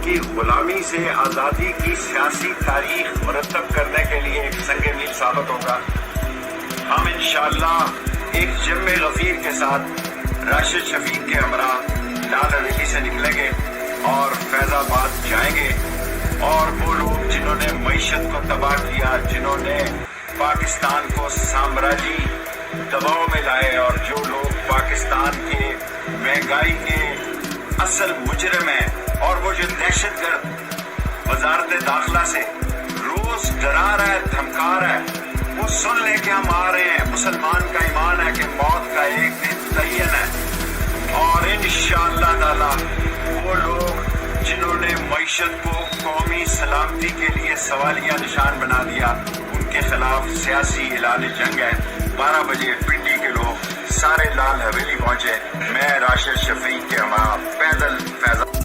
کی غلامی سے آزادی کی سیاسی تاریخ مرتب کرنے کے لیے ایک سنگ میل ثابت ہوگا۔ ہم انشاءاللہ ایک جم غفیر کے ساتھ راشد شفیق کے ہمراہ لال حویلی سے نکلیں گے اور فیض آباد جائیں گے، اور وہ لوگ جنہوں نے معیشت کو تباہ کیا، جنہوں نے پاکستان کو سامراجی دباؤ میں لائے، اور جو لوگ پاکستان کے مہنگائی کے اصل مجرم ہیں، اور وہ جو دہشت گرد وزارت داخلہ سے روز ڈرا رہا ہے، دھمکا رہا ہے، وہ سن لے کے ہم آ رہے ہیں۔ مسلمان کا ایمان ہے کہ موت کا ایک دن تعین ہے، اور انشاءاللہ تعالی وہ لوگ جنہوں نے معیشت کو قومی سلامتی کے لیے سوالیہ نشان بنا دیا، ان کے خلاف سیاسی اعلان جنگ ہے۔ 12 بجے پنڈی کے لوگ سارے لال حویلی پہنچے، میں راشد شفیق کے ہمراہ پیدل فیض